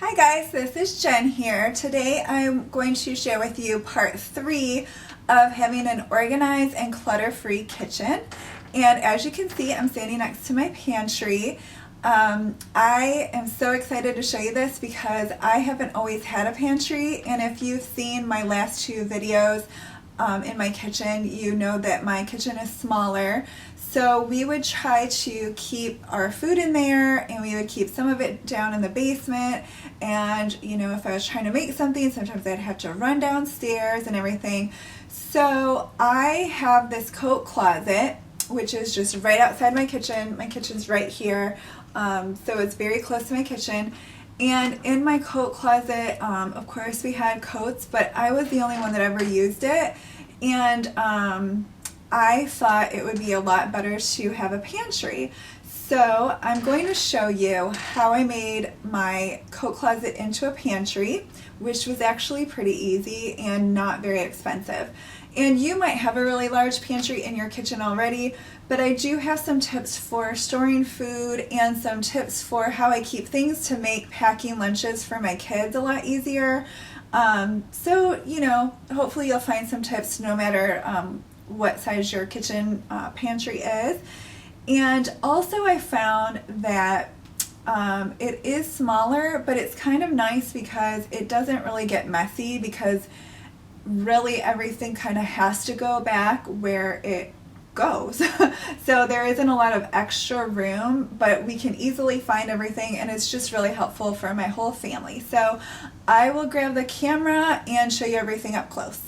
Hi guys, this is Jen here. Today I'm going to share with you part 3 of having an organized and clutter-free kitchen. And as you can see, I'm standing next to my pantry. I am so excited to show you this because I haven't always had a pantry, and if you've seen my last 2 videos in my kitchen, you know that my kitchen is smaller. So we would try to keep our food in there, and we would keep some of it down in the basement. And you know, if I was trying to make something, sometimes I'd have to run downstairs and everything. So I have this coat closet, which is just right outside my kitchen. My kitchen's right here, so it's very close to my kitchen. And in my coat closet, of course we had coats, but I was the only one that ever used it. And I thought it would be a lot better to have a pantry. So I'm going to show you how I made my coat closet into a pantry, which was actually pretty easy and not very expensive. And you might have a really large pantry in your kitchen already, but I do have some tips for storing food and some tips for how I keep things to make packing lunches for my kids a lot easier. So, you know, hopefully you'll find some tips no matter what size your kitchen pantry is. And also I found that it is smaller, but it's kind of nice because it doesn't really get messy, because really everything kind of has to go back where it goes. So there isn't a lot of extra room, but we can easily find everything, and it's just really helpful for my whole family. So I will grab the camera and show you everything up close.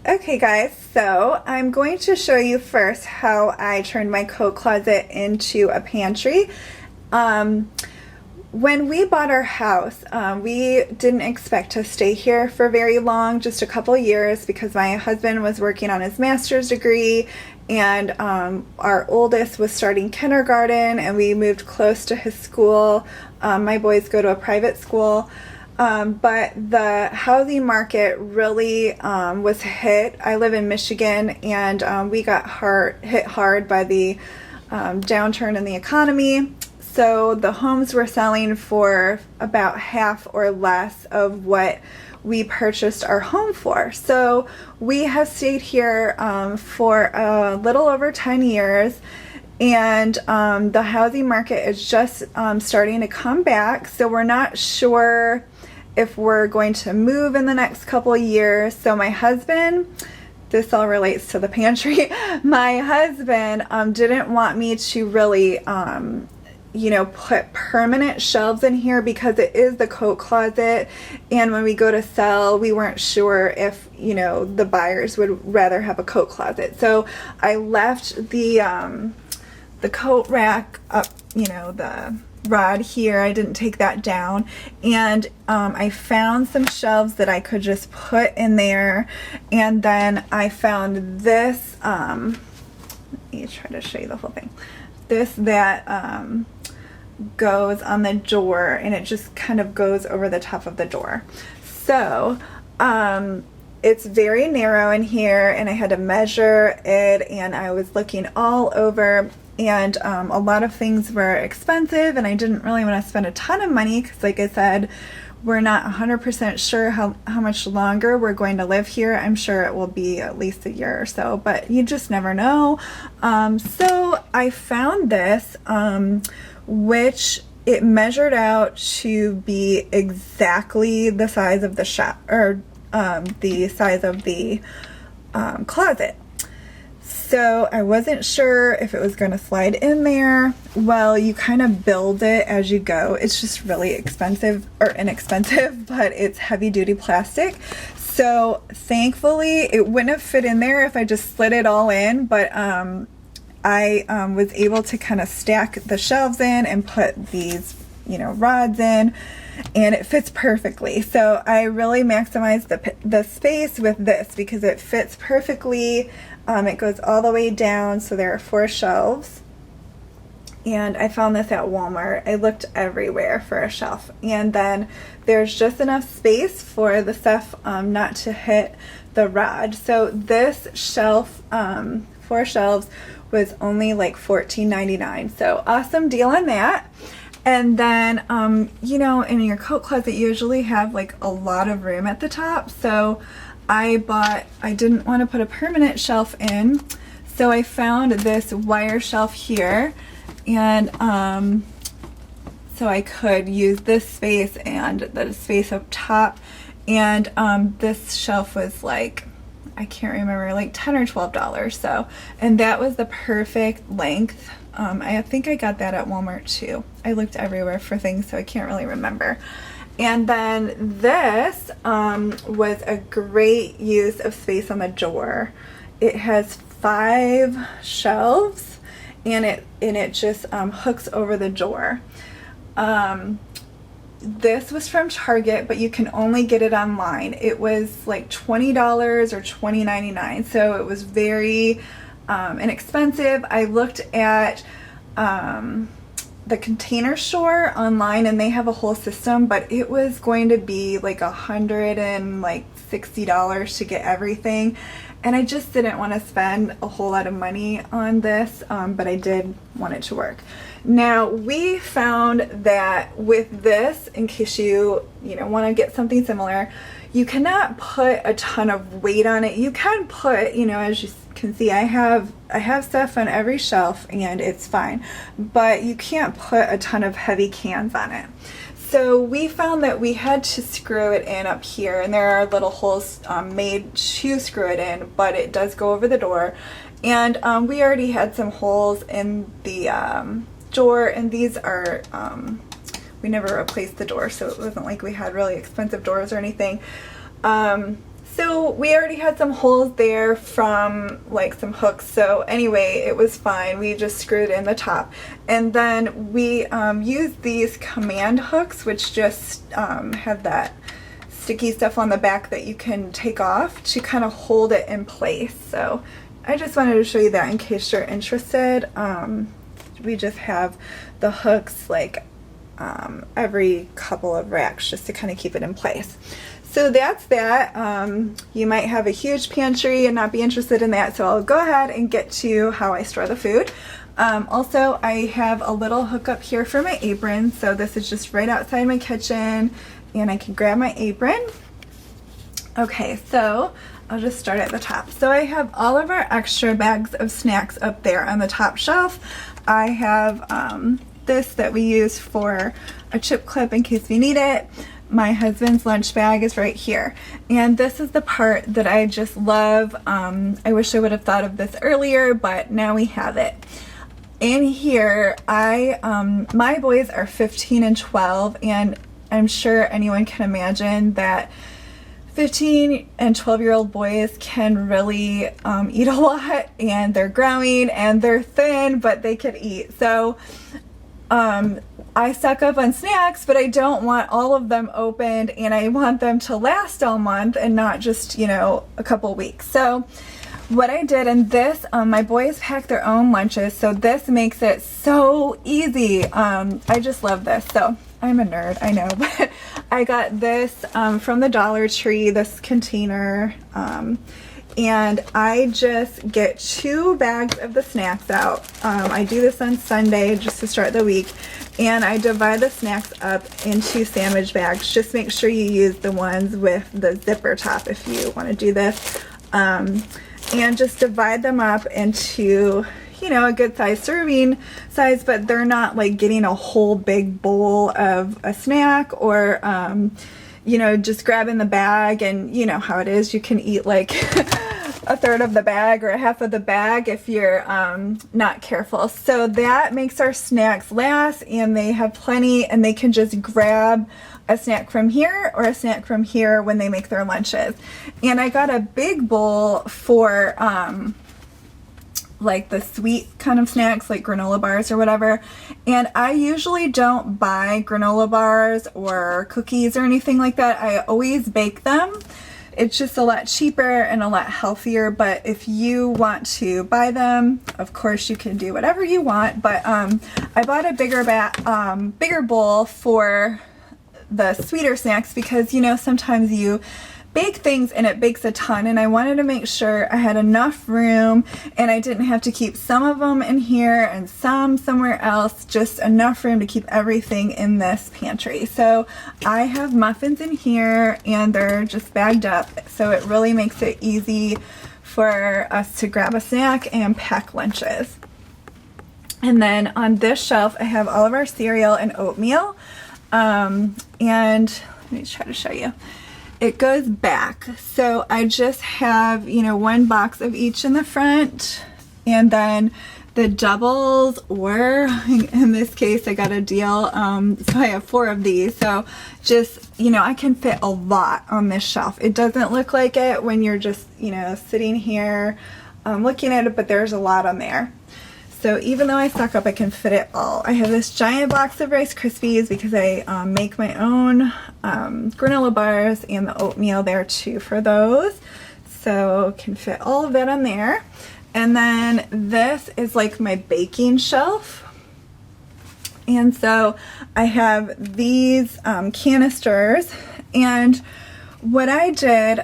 Okay guys, so I'm going to show you first how I turned my coat closet into a pantry. When we bought our house, we didn't expect to stay here for very long, just a couple years, because my husband was working on his master's degree, and our oldest was starting kindergarten, and we moved close to his school. My boys go to a private school. But the housing market really was hit. I live in Michigan, and we got hit hard by the downturn in the economy. So the homes were selling for about half or less of what we purchased our home for. So we have stayed here for a little over 10 years. And the housing market is just starting to come back. So we're not sure if we're going to move in the next couple of years. So my husband, this all relates to the pantry, my husband didn't want me to really you know, put permanent shelves in here, because it is the coat closet, and when we go to sell, we weren't sure if, you know, the buyers would rather have a coat closet. So I left the coat rack up, you know, the rod here. I didn't take that down, and I found some shelves that I could just put in there. And then I found this, let me try to show you the whole thing, this that goes on the door, and it just kind of goes over the top of the door. So it's very narrow in here, and I had to measure it, and I was looking all over, and a lot of things were expensive, and I didn't really want to spend a ton of money because, like I said, we're not 100% sure how much longer we're going to live here. I'm sure it will be at least a year or so, but you just never know. So I found this, which it measured out to be exactly the size of the shop, or the size of the closet. So I wasn't sure if it was going to slide in there. Well, you kind of build it as you go. It's just really expensive, or inexpensive, but it's heavy duty plastic. So thankfully it wouldn't have fit in there if I just slid it all in, but I was able to kind of stack the shelves in and put these, you know, rods in, and it fits perfectly. So I really maximized the space with this because it fits perfectly. It goes all the way down, so there are 4 shelves. And I found this at Walmart. I looked everywhere for a shelf, and then there's just enough space for the stuff not to hit the rod. So this shelf, 4 shelves, was only like $14.99. So awesome deal on that. And then, you know, in your coat closet, you usually have like a lot of room at the top. So I didn't want to put a permanent shelf in. So I found this wire shelf here, and so I could use this space and the space up top. And this shelf was like, I can't remember, like $10 or $12. So, and that was the perfect length. I think I got that at Walmart too. I looked everywhere for things, so I can't really remember. And then this was a great use of space on the door. It has 5 shelves, and it just hooks over the door. This was from Target, but you can only get it online. It was like $20 or $20.99, so it was very inexpensive. I looked at the Container Store online, and they have a whole system, but it was going to be like $160 to get everything, and I just didn't want to spend a whole lot of money on this, but I did want it to work. Now, we found that with this, in case you want to get something similar, you cannot put a ton of weight on it. You can put, as you can see, I have stuff on every shelf and it's fine, but you can't put a ton of heavy cans on it. So we found that we had to screw it in up here, and there are little holes made to screw it in, but it does go over the door. And we already had some holes in the door, and these are we never replaced the door, so it wasn't like we had really expensive doors or anything. So we already had some holes there from like some hooks, so anyway, it was fine. We just screwed in the top, and then we used these command hooks, which just have that sticky stuff on the back that you can take off to kind of hold it in place. So I just wanted to show you that in case you're interested. We just have the hooks like every couple of racks just to kind of keep it in place. So that's that. You might have a huge pantry and not be interested in that, so I'll go ahead and get to how I store the food. Also, I have a little hookup here for my apron, so this is just right outside my kitchen, and I can grab my apron. Okay, so I'll just start at the top. So I have all of our extra bags of snacks up there on the top shelf. I have this that we use for a chip clip in case we need it. My husband's lunch bag is right here, and this is the part that I just love. I wish I would have thought of this earlier, but now we have it. In here, my boys are 15 and 12, and I'm sure anyone can imagine that 15 and 12-year-old boys can really eat a lot, and they're growing and they're thin, but they can eat. So I stock up on snacks, but I don't want all of them opened, and I want them to last all month and not just, a couple weeks. So what I did, and this, my boys pack their own lunches, so this makes it so easy. I just love this. So I'm a nerd, I know, but I got this from the Dollar Tree, this container, and I just get 2 bags of the snacks out. I do this on Sunday just to start the week, and I divide the snacks up into sandwich bags. Just make sure you use the ones with the zipper top if you want to do this, and just divide them up into a good size serving size, but they're not like getting a whole big bowl of a snack, or just grabbing the bag, and you know how it is, you can eat like a third of the bag or a half of the bag if you're not careful. So that makes our snacks last, and they have plenty, and they can just grab a snack from here or a snack from here when they make their lunches. And I got a big bowl for like the sweet kind of snacks, like granola bars or whatever. And I usually don't buy granola bars or cookies or anything like that. I always bake them. It's just a lot cheaper and a lot healthier, but if you want to buy them, of course you can do whatever you want. But I bought a bigger bowl for the sweeter snacks because sometimes you bake things, and it bakes a ton, and I wanted to make sure I had enough room and I didn't have to keep some of them in here and some somewhere else, just enough room to keep everything in this pantry. So I have muffins in here and they're just bagged up, so it really makes it easy for us to grab a snack and pack lunches. And then on this shelf I have all of our cereal and oatmeal, and let me try to show you. It goes back, so I just have, you know, one box of each in the front, and then the doubles, or in this case I got a deal, so I have 4 of these, so just, you know, I can fit a lot on this shelf. It doesn't look like it when you're just, you know, sitting here looking at it, but there's a lot on there. So even though I stock up, I can fit it all. I have this giant box of Rice Krispies because I make my own granola bars, and the oatmeal there too for those. So can fit all of that on there. And then this is like my baking shelf. And so I have these canisters, and what I did,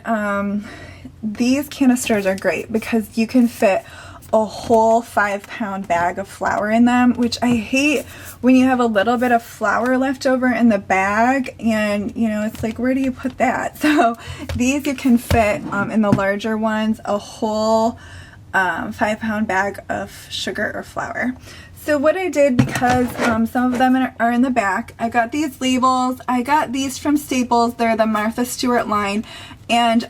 these canisters are great because you can fit a whole 5-pound bag of flour in them, which I hate when you have a little bit of flour left over in the bag, and you know, it's like, where do you put that? So these you can fit in the larger ones, a whole 5-pound bag of sugar or flour. So what I did, because some of them are in the back, I got these labels. I got these from Staples. They're the Martha Stewart line, and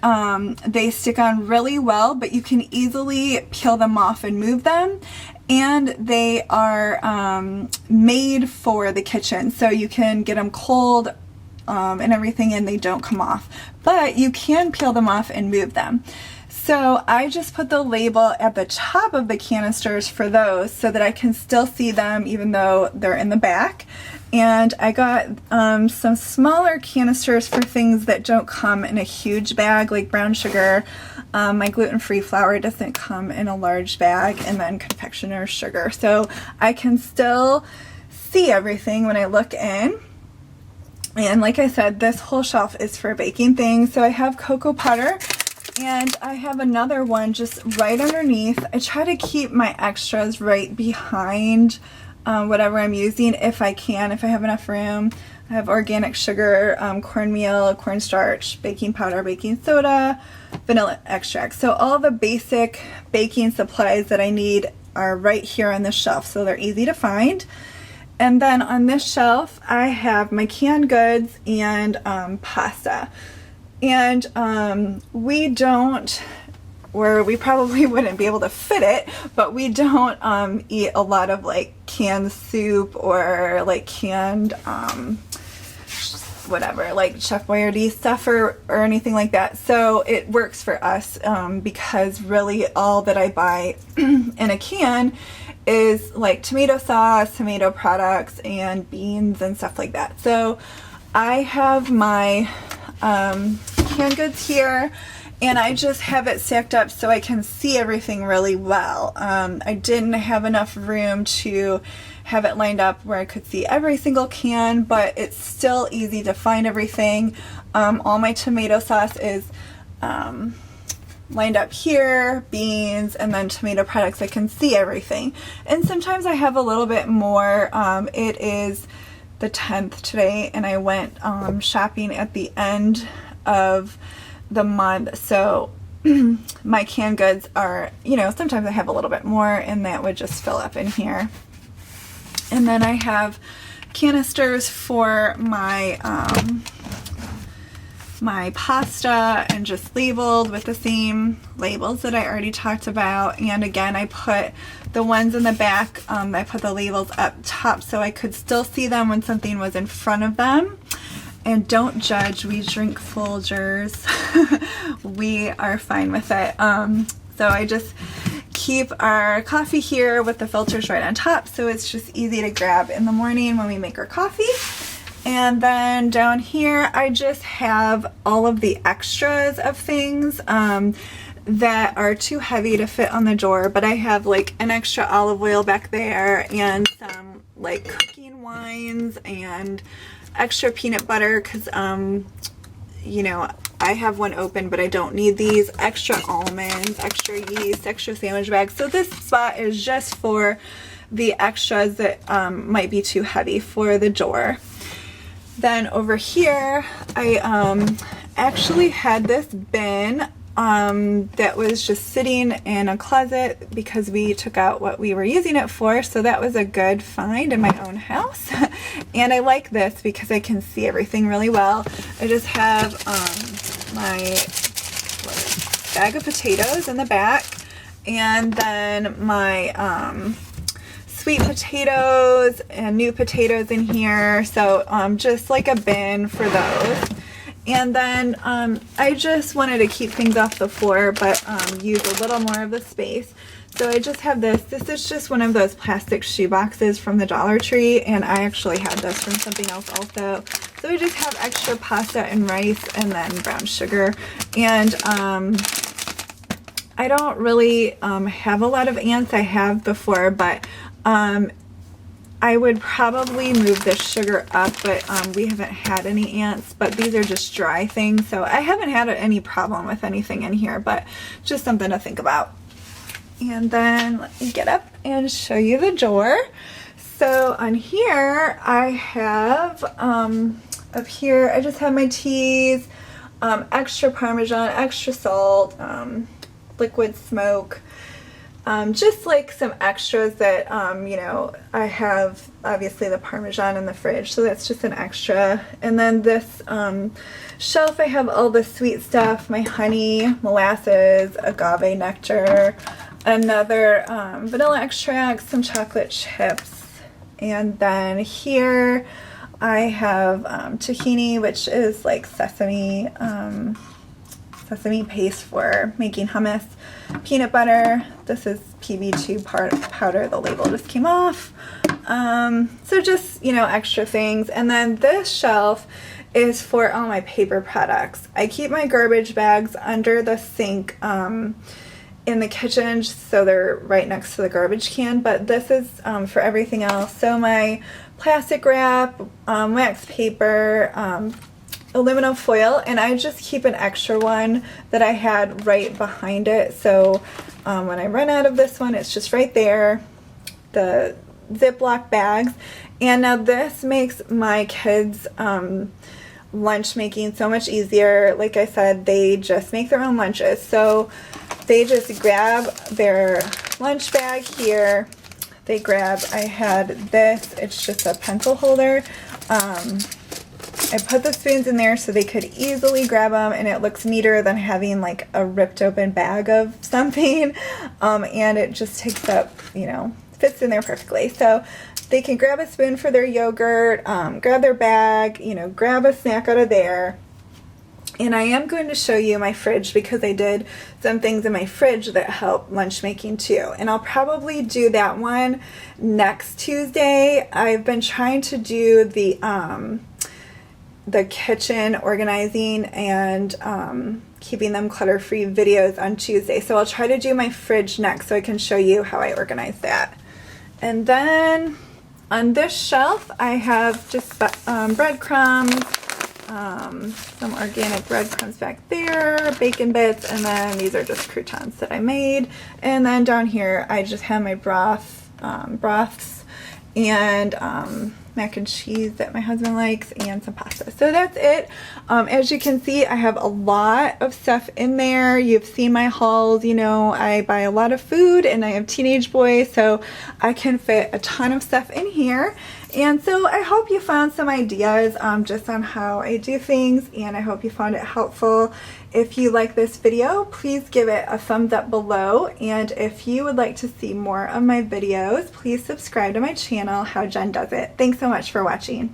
they stick on really well, but you can easily peel them off and move them. And they are made for the kitchen, so you can get them cold and everything, and they don't come off. But you can peel them off and move them. So I just put the label at the top of the canisters for those so that I can still see them even though they're in the back. And I got some smaller canisters for things that don't come in a huge bag, like brown sugar. My gluten-free flour doesn't come in a large bag, and then confectioner's sugar. So I can still see everything when I look in. And like I said, this whole shelf is for baking things. So I have cocoa powder. And I have another one just right underneath. I try to keep my extras right behind whatever I'm using if I can, if I have enough room. I have organic sugar, cornmeal, cornstarch, baking powder, baking soda, vanilla extract. So all the basic baking supplies that I need are right here on the shelf, so they're easy to find. And then on this shelf I have my canned goods and pasta. And we don't, or we probably wouldn't be able to fit it, but we don't eat a lot of like canned soup or like canned whatever, like Chef Boyardee stuff or anything like that. So it works for us because really all that I buy in a can is like tomato sauce, tomato products, and beans and stuff like that. So I have my canned goods here, and I just have it stacked up so I can see everything really well. I didn't have enough room to have it lined up where I could see every single can, but it's still easy to find everything. All my tomato sauce is lined up here, beans, and then tomato products. I can see everything. And sometimes I have a little bit more. It is the 10th today, and I went shopping at the end of the month, so my canned goods are, you know, sometimes I have a little bit more, and that would just fill up in here. And then I have canisters for my my pasta, and just labeled with the same labels that I already talked about. And again, I put the ones in the back, I put the labels up top so I could still see them when something was in front of them. And don't judge, we drink Folgers. We are fine with it. So I just keep our coffee here with the filters right on top, so it's just easy to grab in the morning when we make our coffee. And then down here I just have all of the extras of things that are too heavy to fit on the drawer, but I have like an extra olive oil back there, and some like cooking wines, and extra peanut butter because you know, I have one open, but I don't need these. Extra almonds, extra yeast, extra sandwich bags. So this spot is just for the extras that might be too heavy for the drawer. Then over here, I actually had this bin that was just sitting in a closet because we took out what we were using it for, so that was a good find in my own house. And I like this because I can see everything really well. I just have my bag of potatoes in the back, and then my sweet potatoes and new potatoes in here, so just like a bin for those. And then I just wanted to keep things off the floor, but use a little more of the space. So I just have this. This is just one of those plastic shoe boxes from the Dollar Tree, and I actually had this from something else also. So I just have extra pasta and rice and then brown sugar. And I don't really have a lot of ants. I have before, but I would probably move the sugar up, but we haven't had any ants, but these are just dry things, so I haven't had any problem with anything in here, but just something to think about. And then let me get up and show you the drawer. So on here, I have, up here, I just have my teas, extra Parmesan, extra salt, liquid smoke, just like some extras that, you know, I have obviously the Parmesan in the fridge, so that's just an extra. And then this shelf, I have all the sweet stuff, my honey, molasses, agave nectar, another vanilla extract, some chocolate chips. And then here I have tahini, which is like sesame paste for making hummus, peanut butter. This is PB2 powder. The label just came off. So just, you know, extra things. And then this shelf is for all my paper products. I keep my garbage bags under the sink in the kitchen, so they're right next to the garbage can, but this is for everything else. So my plastic wrap, wax paper, aluminum foil, and I just keep an extra one that I had right behind it, so when I run out of this one, it's just right there. The Ziploc bags. And now this makes my kids lunch making so much easier. Like I said, they just make their own lunches, so they just grab their lunch bag here. They grab, I had this, it's just a pencil holder. I put the spoons in there so they could easily grab them, and it looks neater than having like a ripped open bag of something. And it just takes up, you know, fits in there perfectly. So they can grab a spoon for their yogurt, grab their bag, you know, grab a snack out of there. And I am going to show you my fridge because I did some things in my fridge that help lunch making too. And I'll probably do that one next Tuesday. I've been trying to do the kitchen organizing and keeping them clutter-free videos on Tuesday. So I'll try to do my fridge next so I can show you how I organize that. And then on this shelf I have just breadcrumbs, some organic breadcrumbs back there, bacon bits, and then these are just croutons that I made. And then down here I just have my broths and mac and cheese that my husband likes, and some pasta. So that's it. As you can see, I have a lot of stuff in there. You've seen my hauls. You know, I buy a lot of food and I have teenage boys, so I can fit a ton of stuff in here. And so I hope you found some ideas just on how I do things, and I hope you found it helpful. If you like this video, please give it a thumbs up below, and if you would like to see more of my videos, please subscribe to my channel, How Jen Does It. Thanks so much for watching.